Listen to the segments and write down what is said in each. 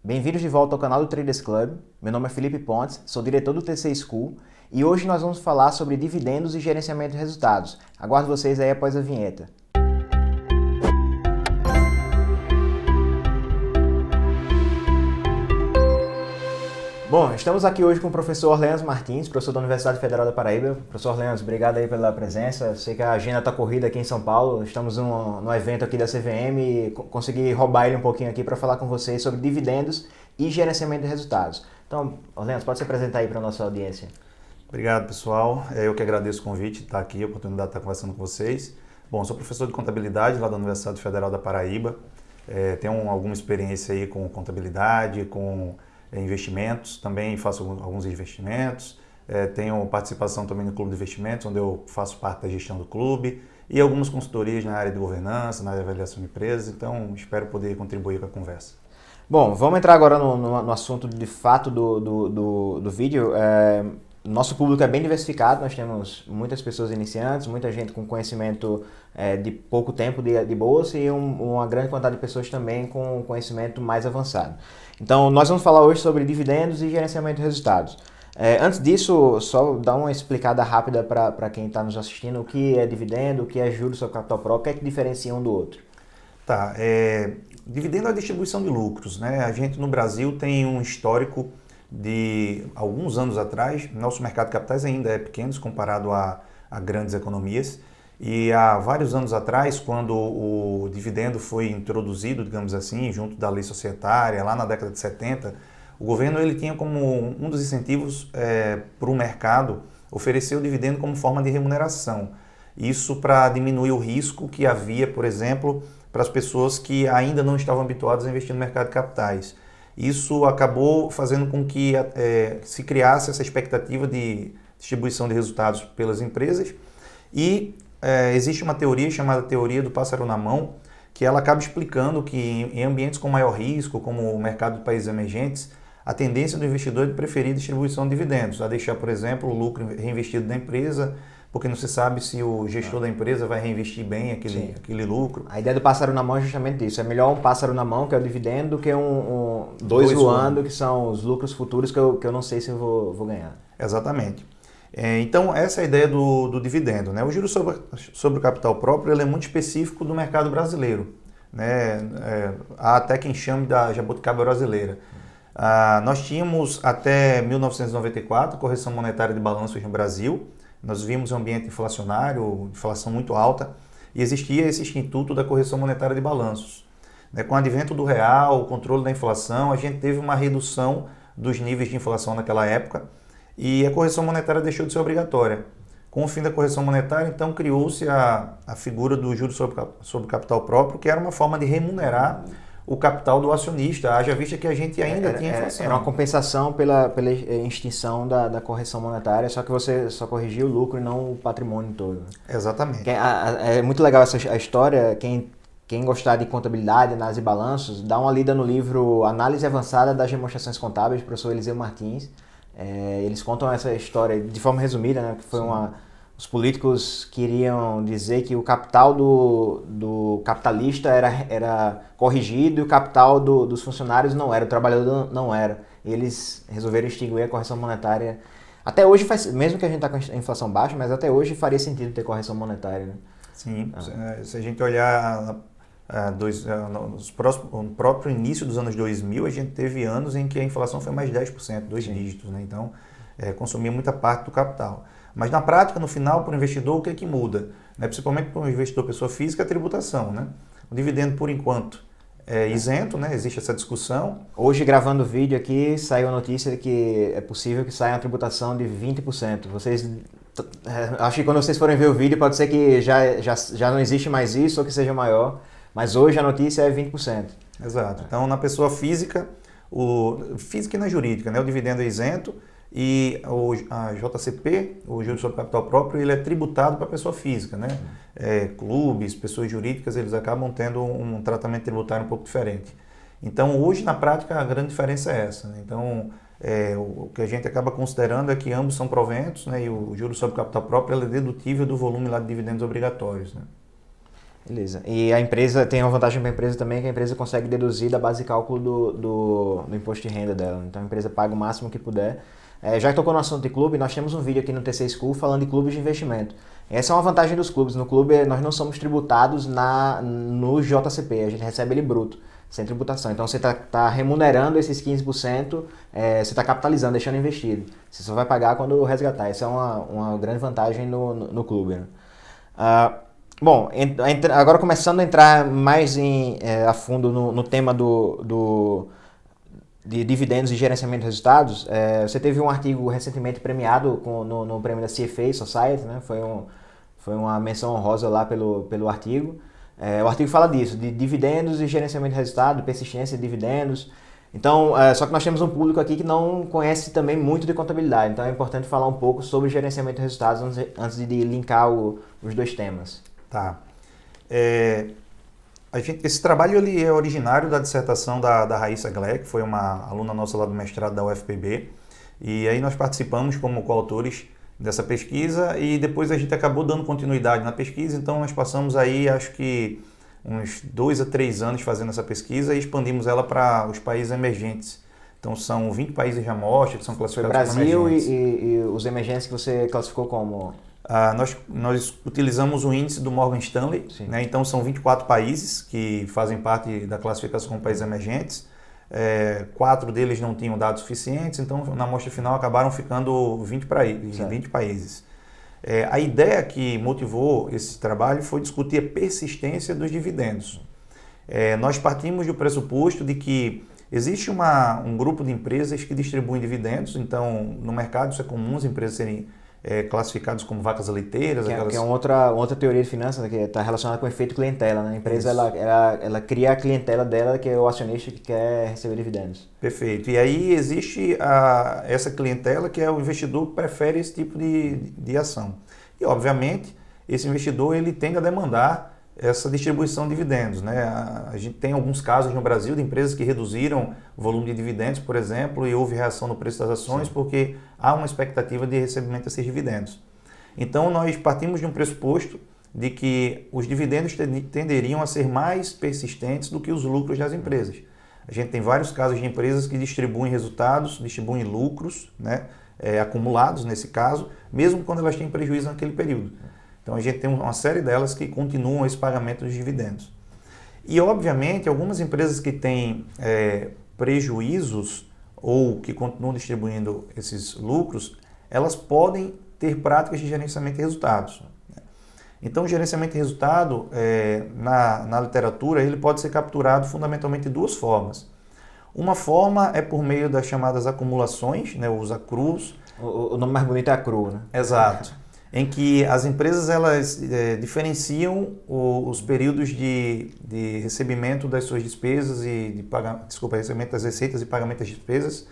Bem-vindos de volta ao canal do Traders Club. Meu nome é Felipe Pontes, sou diretor do TC School e hoje nós vamos falar sobre dividendos e gerenciamento de resultados. Aguardo vocês aí após a vinheta. Bom, estamos aqui hoje com o professor Orleans Martins, professor da Universidade Federal da Paraíba. Professor Orleans, obrigado aí pela presença. Sei que a agenda está corrida aqui em São Paulo. Estamos no evento aqui da CVM e consegui roubar ele um pouquinho aqui para falar com vocês sobre dividendos e gerenciamento de resultados. Então, Orleans, pode se apresentar aí para a nossa audiência. Obrigado, pessoal. Eu que agradeço o convite de estar aqui, a oportunidade de estar conversando com vocês. Bom, sou professor de contabilidade lá da Universidade Federal da Paraíba. Tenho alguma experiência aí com contabilidade, com investimentos, também faço alguns investimentos, tenho participação também no Clube de Investimentos, onde eu faço parte da gestão do clube, e algumas consultorias na área de governança, na área de avaliação de empresas, então espero poder contribuir com a conversa. Bom, vamos entrar agora no assunto de fato do vídeo. Nosso público é bem diversificado, nós temos muitas pessoas iniciantes, muita gente com conhecimento de pouco tempo de bolsa e uma grande quantidade de pessoas também com conhecimento mais avançado. Então, nós vamos falar hoje sobre dividendos e gerenciamento de resultados. Antes disso, só dar uma explicada rápida para quem está nos assistindo, o que é dividendo, o que é juros sobre capital próprio, o que é que diferencia um do outro? Tá, dividendo é a distribuição de lucros, né? A gente no Brasil tem um histórico de alguns anos atrás, nosso mercado de capitais ainda é pequeno comparado a grandes economias, e há vários anos atrás, quando o dividendo foi introduzido, digamos assim, junto da lei societária, lá na década de 70, o governo ele tinha como um dos incentivos para o mercado oferecer o dividendo como forma de remuneração. Isso para diminuir o risco que havia, por exemplo, para as pessoas que ainda não estavam habituadas a investir no mercado de capitais. Isso acabou fazendo com que se criasse essa expectativa de distribuição de resultados pelas empresas e existe uma teoria chamada teoria do pássaro na mão, que ela acaba explicando que em ambientes com maior risco, como o mercado de países emergentes, a tendência do investidor é de preferir distribuição de dividendos, a deixar, por exemplo, o lucro reinvestido na empresa, porque não se sabe se o gestor da empresa vai reinvestir bem aquele lucro. A ideia do pássaro na mão é justamente isso. É melhor um pássaro na mão, que é o dividendo, do que dois voando, que são os lucros futuros que eu não sei se eu vou ganhar. Exatamente. Então, essa é a ideia do dividendo, né? O juros sobre o capital próprio ele é muito específico do mercado brasileiro, né? Há até quem chame da jabuticaba brasileira. Nós tínhamos até 1994 correção monetária de balanços no Brasil. Nós vimos um ambiente inflacionário, inflação muito alta, e existia esse instituto da correção monetária de balanços. Com o advento do real, o controle da inflação, a gente teve uma redução dos níveis de inflação naquela época, e a correção monetária deixou de ser obrigatória. Com o fim da correção monetária, então, criou-se a figura do juros sobre capital próprio, que era uma forma de remunerar o capital do acionista, haja vista que a gente ainda tinha inflação. Era uma compensação pela extinção da correção monetária, só que você só corrigia o lucro e não o patrimônio todo. Exatamente. É muito legal a história. Quem gostar de contabilidade, análise de balanços, dá uma lida no livro Análise Avançada das Demonstrações Contábeis, do professor Eliseu Martins. Eles contam essa história de forma resumida, né? Que foi os políticos queriam dizer que o capital do capitalista era corrigido e o capital dos funcionários não era, o trabalhador não era. Eles resolveram extinguir a correção monetária. Até hoje, mesmo que a gente está com a inflação baixa, mas até hoje faria sentido ter correção monetária, né? Sim, se a gente olhar no próprio início dos anos 2000, a gente teve anos em que a inflação foi mais de 10%, dois dígitos, né? Então, consumia muita parte do capital. Mas na prática, no final, para o investidor, o que é que muda? Principalmente para o investidor pessoa física, a tributação, né? O dividendo, por enquanto, é isento, né? Existe essa discussão. Hoje, gravando o vídeo aqui, saiu a notícia de que é possível que saia uma tributação de 20%. Acho que quando vocês forem ver o vídeo, pode ser que já não existe mais isso ou que seja maior, mas hoje a notícia é 20%. Exato. Então, na pessoa física, física e na jurídica, né? O dividendo é isento. E a JCP, o juros sobre capital próprio, ele é tributado para a pessoa física, né? Clubes, pessoas jurídicas, eles acabam tendo um tratamento tributário um pouco diferente. Então, hoje, na prática, a grande diferença é essa, né? Então, o que a gente acaba considerando é que ambos são proventos, né? E o juros sobre capital próprio ele é dedutível do volume lá de dividendos obrigatórios, né? Beleza. E a empresa tem uma vantagem para a empresa também, que a empresa consegue deduzir da base de cálculo do imposto de renda dela. Então a empresa paga o máximo que puder. Já que tocou no assunto de clube, nós temos um vídeo aqui no TC School falando de clubes de investimento. Essa é uma vantagem dos clubes. No clube nós não somos tributados no JCP, a gente recebe ele bruto, sem tributação. Então você está remunerando esses 15%, você está capitalizando, deixando investido. Você só vai pagar quando resgatar. Essa é uma grande vantagem no clube, né? Bom, agora começando a entrar mais a fundo no tema de dividendos e gerenciamento de resultados, você teve um artigo recentemente premiado no prêmio da CFA Society, né? Foi uma menção honrosa lá pelo artigo. O artigo fala disso, de dividendos e gerenciamento de resultado, persistência de dividendos. Então, só que nós temos um público aqui que não conhece também muito de contabilidade, então é importante falar um pouco sobre gerenciamento de resultados antes de linkar os dois temas. Tá. Esse trabalho ele é originário da dissertação da Raíssa Gleck, que foi uma aluna nossa lá do mestrado da UFPB, e aí nós participamos como coautores dessa pesquisa e depois a gente acabou dando continuidade na pesquisa, então nós passamos aí, acho que uns 2 a 3 anos fazendo essa pesquisa e expandimos ela para os países emergentes. Então são 20 países de amostra que são classificados como Brasil emergentes. E os emergentes que você classificou como... Nós utilizamos o índice do Morgan Stanley, né? Então são 24 países que fazem parte da classificação como países emergentes. 4 deles não tinham dados suficientes, então na amostra final acabaram ficando 20 países. A ideia que motivou esse trabalho foi discutir a persistência dos dividendos. Nós partimos do pressuposto de que existe um grupo de empresas que distribuem dividendos, então no mercado isso é comum, as empresas serem classificados como vacas leiteiras. Que é uma outra teoria de finanças, né, que está relacionada com o efeito clientela, né? A empresa ela cria a clientela dela, que é o acionista que quer receber dividendos. Perfeito. E aí existe essa clientela que é o investidor que prefere esse tipo de ação. E, obviamente, esse investidor ele tende a demandar essa distribuição de dividendos, né? A gente tem alguns casos no Brasil de empresas que reduziram o volume de dividendos, por exemplo, e houve reação no preço das ações. Sim. Porque há uma expectativa de recebimento desses dividendos. Então nós partimos de um pressuposto de que os dividendos tenderiam a ser mais persistentes do que os lucros das empresas. A gente tem vários casos de empresas que distribuem resultados, distribuem lucros, né? Acumulados nesse caso, mesmo quando elas têm prejuízo naquele período. Então a gente tem uma série delas que continuam esse pagamento dos dividendos. E obviamente algumas empresas que têm prejuízos ou que continuam distribuindo esses lucros, elas podem ter práticas de gerenciamento de resultados. Então o gerenciamento de resultado, na literatura, ele pode ser capturado fundamentalmente de 2 formas. Uma forma é por meio das chamadas acumulações, né, os accrues. O nome mais bonito é accrue, né? Exato. Em que as empresas elas diferenciam os períodos de recebimento das suas despesas e recebimento das receitas e pagamento das despesas,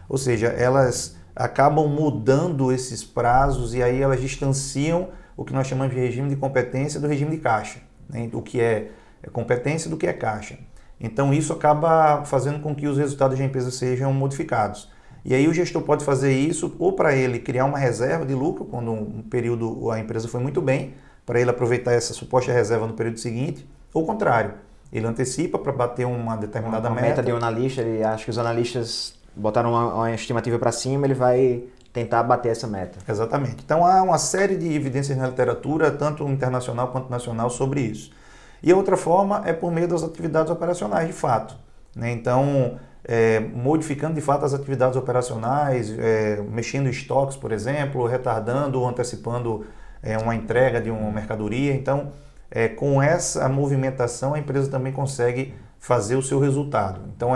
ou seja, elas acabam mudando esses prazos e aí elas distanciam o que nós chamamos de regime de competência do regime de caixa, né? O que é competência do que é caixa. Então isso acaba fazendo com que os resultados da empresa sejam modificados. E aí o gestor pode fazer isso ou para ele criar uma reserva de lucro, quando um período a empresa foi muito bem, para ele aproveitar essa suposta reserva no período seguinte, ou o contrário, ele antecipa para bater uma determinada meta. Meta de um analista, ele acha que os analistas botaram uma estimativa para cima, ele vai tentar bater essa meta. Exatamente. Então há uma série de evidências na literatura, tanto internacional quanto nacional, sobre isso. E a outra forma é por meio das atividades operacionais, de fato, né? Então, modificando de fato as atividades operacionais, mexendo em estoques, por exemplo, retardando ou antecipando uma entrega de uma mercadoria. Então, com essa movimentação, a empresa também consegue fazer o seu resultado. Então,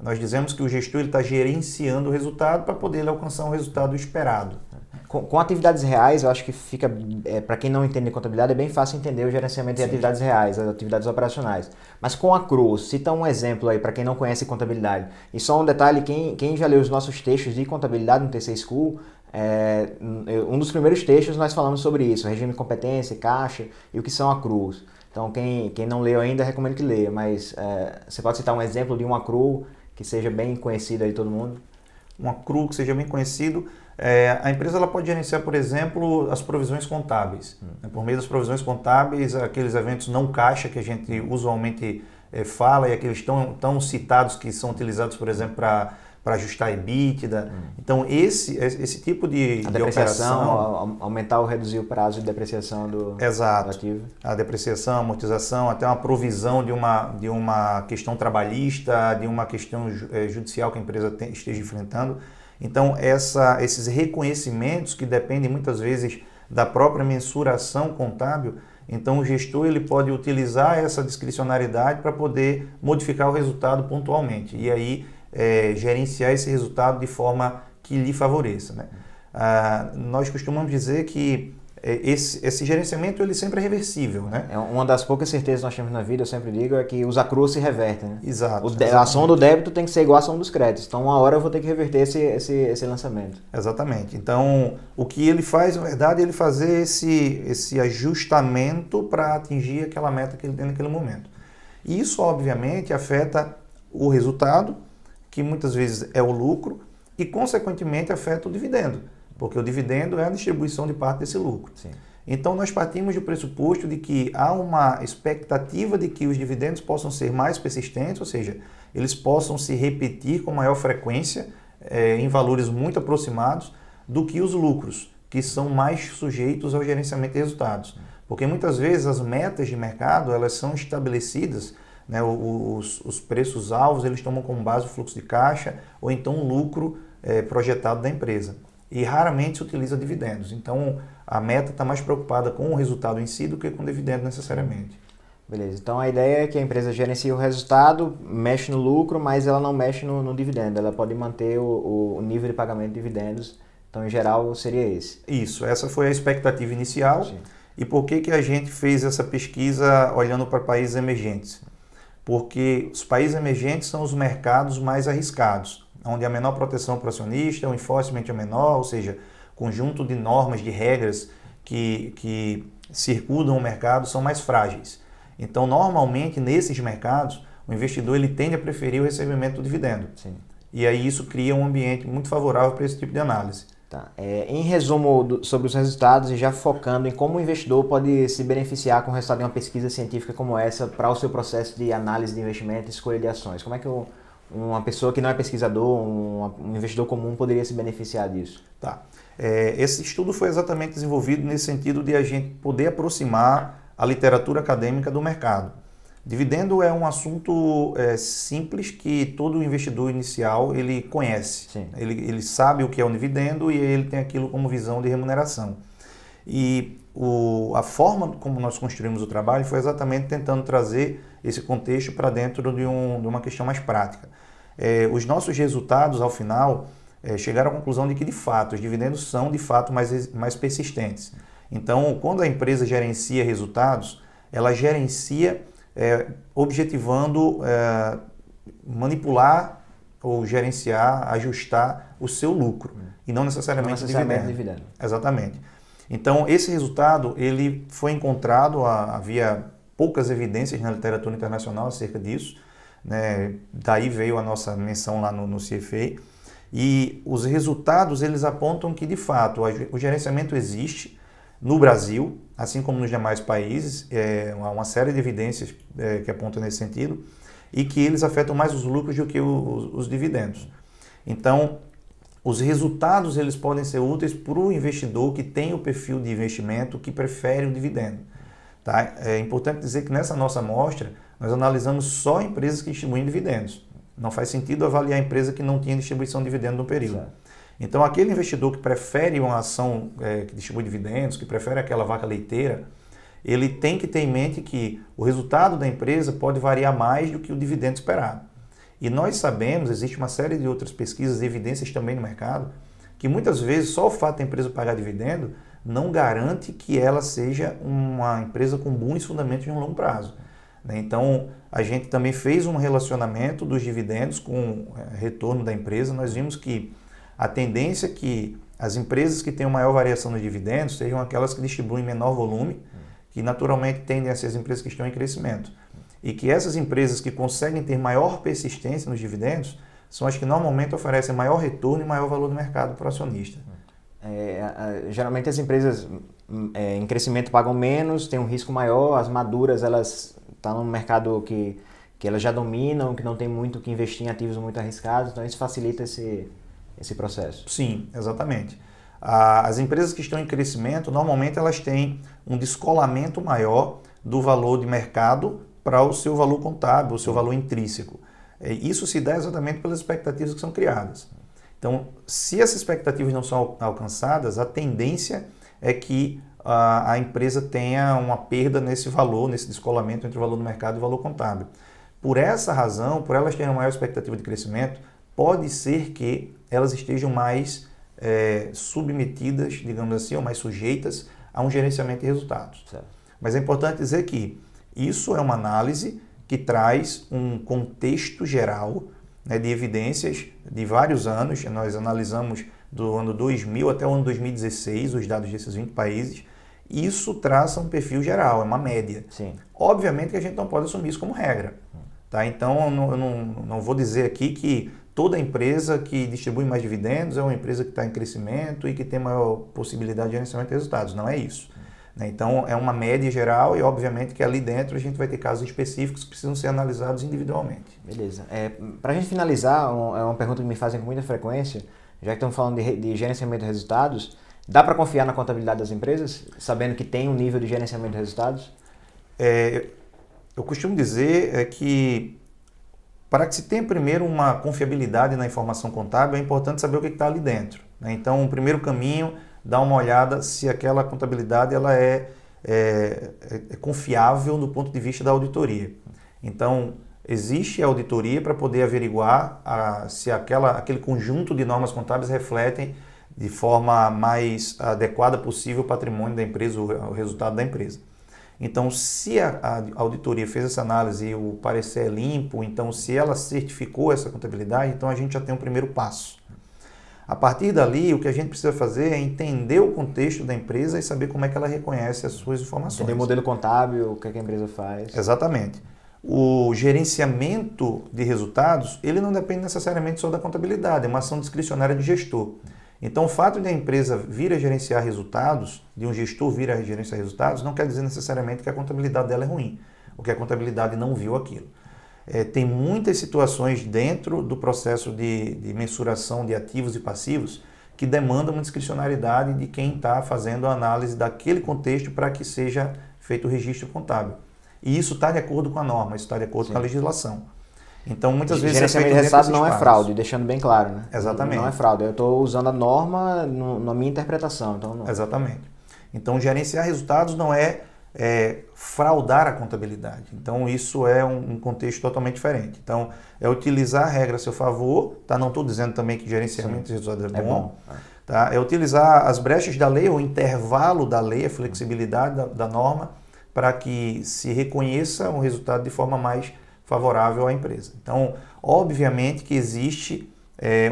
nós dizemos que o gestor está gerenciando o resultado para poder alcançar um resultado esperado. Com atividades reais, eu acho que fica, para quem não entende contabilidade, é bem fácil entender o gerenciamento de atividades reais, as atividades operacionais. Mas com a Cruz, cita um exemplo aí para quem não conhece contabilidade. E só um detalhe, quem já leu os nossos textos de contabilidade no TC School, um dos primeiros textos nós falamos sobre isso, regime de competência, caixa e o que são a Cruz. Então quem não leu ainda, recomendo que leia, mas você pode citar um exemplo de uma Cruz que seja bem conhecida aí de todo mundo? uma CRU que seja bem conhecido, a empresa ela pode gerenciar, por exemplo, as provisões contábeis. Por meio das provisões contábeis, aqueles eventos não caixa que a gente usualmente fala e aqueles tão citados que são utilizados, por exemplo, para ajustar a EBITDA. Então, esse tipo de operação... aumentar ou reduzir o prazo de depreciação do ativo. A depreciação, a amortização, até uma provisão de uma questão trabalhista, de uma questão judicial que a empresa esteja enfrentando. Então, esses reconhecimentos que dependem muitas vezes da própria mensuração contábil, então o gestor ele pode utilizar essa discricionariedade para poder modificar o resultado pontualmente e aí gerenciar esse resultado de forma que lhe favoreça, né? Nós costumamos dizer que esse gerenciamento ele sempre é reversível, né? Uma das poucas certezas que nós temos na vida, eu sempre digo, é que os acrus se revertem, né? Exato. A ação do débito tem que ser igual à ação dos créditos. Então, uma hora eu vou ter que reverter esse lançamento. Exatamente. Então, o que ele faz, na verdade, é ele fazer esse ajustamento para atingir aquela meta que ele tem naquele momento. E isso, obviamente, afeta o resultado, que muitas vezes é o lucro, e, consequentemente, afeta o dividendo. Porque o dividendo é a distribuição de parte desse lucro. Sim. Então, nós partimos do pressuposto de que há uma expectativa de que os dividendos possam ser mais persistentes, ou seja, eles possam se repetir com maior frequência, em valores muito aproximados, do que os lucros, que são mais sujeitos ao gerenciamento de resultados. Porque muitas vezes as metas de mercado elas são estabelecidas, né, os preços-alvos eles tomam como base o fluxo de caixa ou então o lucro projetado da empresa. E raramente se utiliza dividendos. Então, a meta está mais preocupada com o resultado em si do que com o dividendo necessariamente. Beleza. Então, a ideia é que a empresa gerencia o resultado, mexe no lucro, mas ela não mexe no dividendo. Ela pode manter o nível de pagamento de dividendos. Então, em geral, seria esse. Isso. Essa foi a expectativa inicial. Sim. E por que a gente fez essa pesquisa olhando para países emergentes? Porque os países emergentes são os mercados mais arriscados, onde a menor proteção para o acionista, o enforcement é menor, ou seja, conjunto de normas, de regras que circundam o mercado são mais frágeis. Então, normalmente, nesses mercados, o investidor ele tende a preferir o recebimento do dividendo. Sim. E aí isso cria um ambiente muito favorável para esse tipo de análise. Tá. Em resumo sobre os resultados e já focando em como o investidor pode se beneficiar com o resultado de uma pesquisa científica como essa para o seu processo de análise de investimento e escolha de ações. Como é que uma pessoa que não é pesquisador, um investidor comum poderia se beneficiar disso? Tá. Esse estudo foi exatamente desenvolvido nesse sentido de a gente poder aproximar a literatura acadêmica do mercado. Dividendo é um assunto simples que todo investidor inicial ele conhece. Ele sabe o que é um dividendo e ele tem aquilo como visão de remuneração. E a forma como nós construímos o trabalho foi exatamente tentando trazer esse contexto para dentro de uma questão mais prática. Os nossos resultados, ao final, chegaram à conclusão de que, de fato, os dividendos são, de fato, mais persistentes. Então, quando a empresa gerencia resultados, ela gerencia objetivando manipular ou gerenciar, ajustar o seu lucro e não necessariamente o dividendo. Exatamente. Então, esse resultado ele foi encontrado, havia poucas evidências na literatura internacional acerca disso, né? Daí veio a nossa menção lá no CFA. E os resultados eles apontam que, de fato, o gerenciamento existe no Brasil, assim como nos demais países, há uma série de evidências que apontam nesse sentido, e que eles afetam mais os lucros do que os dividendos. Então, os resultados eles podem ser úteis para o investidor que tem o perfil de investimento que prefere o dividendo. Tá? É importante dizer que nessa nossa amostra, nós analisamos só empresas que distribuem dividendos. Não faz sentido avaliar a empresa que não tinha distribuição de dividendo no período. Certo. Então, aquele investidor que prefere uma ação que distribui dividendos, que prefere aquela vaca leiteira, ele tem que ter em mente que o resultado da empresa pode variar mais do que o dividendo esperado. E nós sabemos, existe uma série de outras pesquisas e evidências também no mercado, que muitas vezes só o fato da empresa pagar dividendo não garante que ela seja uma empresa com bons fundamentos de um longo prazo. Então, a gente também fez um relacionamento dos dividendos com o retorno da empresa. Nós vimos que a tendência é que as empresas que têm maior variação nos dividendos sejam aquelas que distribuem menor volume, que naturalmente tendem a ser as empresas que estão em crescimento. E que essas empresas que conseguem ter maior persistência nos dividendos são as que normalmente oferecem maior retorno e maior valor no mercado para o acionista. Geralmente as empresas em crescimento pagam menos, têm um risco maior, as maduras elas estão no mercado que elas já dominam, que não tem muito que investir em ativos muito arriscados, então isso facilita esse processo. Sim, exatamente. As empresas que estão em crescimento, normalmente elas têm um descolamento maior do valor de mercado para o seu valor contábil, o seu valor intrínseco. Isso se dá exatamente pelas expectativas que são criadas. Então, se essas expectativas não são alcançadas, a tendência é que a empresa tenha uma perda nesse valor, nesse descolamento entre o valor do mercado e o valor contábil. Por essa razão, por elas terem uma maior expectativa de crescimento, pode ser que elas estejam mais submetidas, digamos assim, ou mais sujeitas a um gerenciamento de resultados. Certo. Mas é importante dizer que isso é uma análise que traz um contexto geral, né, de evidências de vários anos. Nós analisamos do ano 2000 até o ano 2016 os dados desses 20 países. Isso traça um perfil geral, é uma média. Sim. Obviamente que a gente não pode assumir isso como regra. Tá? Então, eu não vou dizer aqui que toda empresa que distribui mais dividendos é uma empresa que está em crescimento e que tem maior possibilidade de gerenciamento de resultados. Não é isso. Então, é uma média geral e, obviamente, que ali dentro a gente vai ter casos específicos que precisam ser analisados individualmente. Beleza. Para a gente finalizar, é uma pergunta que me fazem com muita frequência, já que estamos falando de gerenciamento de resultados, dá para confiar na contabilidade das empresas, sabendo que tem um nível de gerenciamento de resultados? Eu costumo dizer que para que se tenha primeiro uma confiabilidade na informação contábil, é importante saber o que está ali dentro. Né? Então, o primeiro caminho, dar uma olhada se aquela contabilidade ela é confiável do ponto de vista da auditoria. Então, existe a auditoria para poder averiguar se aquele conjunto de normas contábeis refletem de forma mais adequada possível o patrimônio da empresa, o resultado da empresa. Então, se a auditoria fez essa análise e o parecer é limpo, então se ela certificou essa contabilidade, então a gente já tem um primeiro passo. A partir dali, o que a gente precisa fazer é entender o contexto da empresa e saber como é que ela reconhece as suas informações. Entender o modelo contábil, o que a empresa faz. Exatamente. O gerenciamento de resultados, ele não depende necessariamente só da contabilidade, é uma ação discricionária de gestor. Então, o fato de a empresa vir a gerenciar resultados, de um gestor vir a gerenciar resultados, não quer dizer necessariamente que a contabilidade dela é ruim, ou que a contabilidade não viu aquilo. Tem muitas situações dentro do processo de mensuração de ativos e passivos que demandam uma discricionariedade de quem está fazendo a análise daquele contexto para que seja feito o registro contábil. E isso está de acordo com a norma, isso está de acordo com a legislação. Então, muitas vezes... Gerenciamento de resultados não é fraude, deixando bem claro, né? Exatamente. Não é fraude, eu estou usando a norma na minha interpretação. Então não... Exatamente. Então, gerenciar resultados não é fraudar a contabilidade. Então, isso é um contexto totalmente diferente. Então, é utilizar a regra a seu favor, tá? Não estou dizendo também que gerenciamento de resultados é bom. Tá? É utilizar as brechas da lei, o intervalo da lei, a flexibilidade da norma, para que se reconheça um resultado de forma mais favorável à empresa. Então, obviamente que existe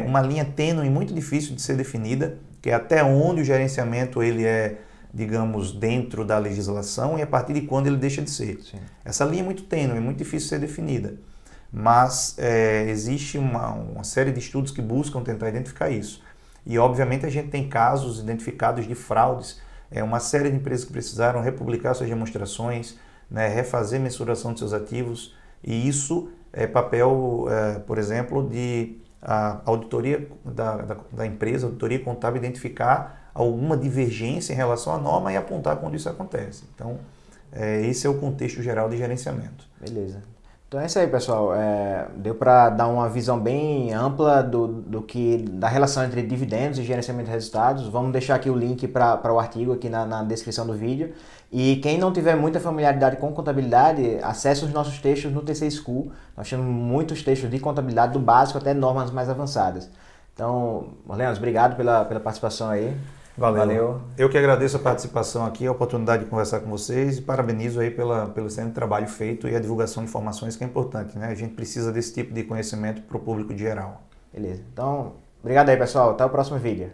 uma linha tênue muito difícil de ser definida, que é até onde o gerenciamento ele é, digamos, dentro da legislação e a partir de quando ele deixa de ser. Sim. Essa linha é muito tênue, é muito difícil de ser definida, mas existe uma série de estudos que buscam tentar identificar isso. E, obviamente, a gente tem casos identificados de fraudes, uma série de empresas que precisaram republicar suas demonstrações, né, refazer mensuração de seus ativos, e isso é papel, por exemplo, de a auditoria da empresa, a auditoria contábil, identificar alguma divergência em relação à norma e apontar quando isso acontece. Então, esse é o contexto geral de gerenciamento. Beleza. Então é isso aí, pessoal. Deu para dar uma visão bem ampla da relação entre dividendos e gerenciamento de resultados. Vamos deixar aqui o link para o artigo aqui na descrição do vídeo. E quem não tiver muita familiaridade com contabilidade, acesse os nossos textos no TC School. Nós temos muitos textos de contabilidade, do básico até normas mais avançadas. Então, Leandro, obrigado pela participação aí. Valeu. Eu que agradeço a participação aqui, a oportunidade de conversar com vocês e parabenizo aí pelo excelente trabalho feito e a divulgação de informações que é importante, né? A gente precisa desse tipo de conhecimento para o público geral. Beleza. Então, obrigado aí, pessoal. Até o próximo vídeo.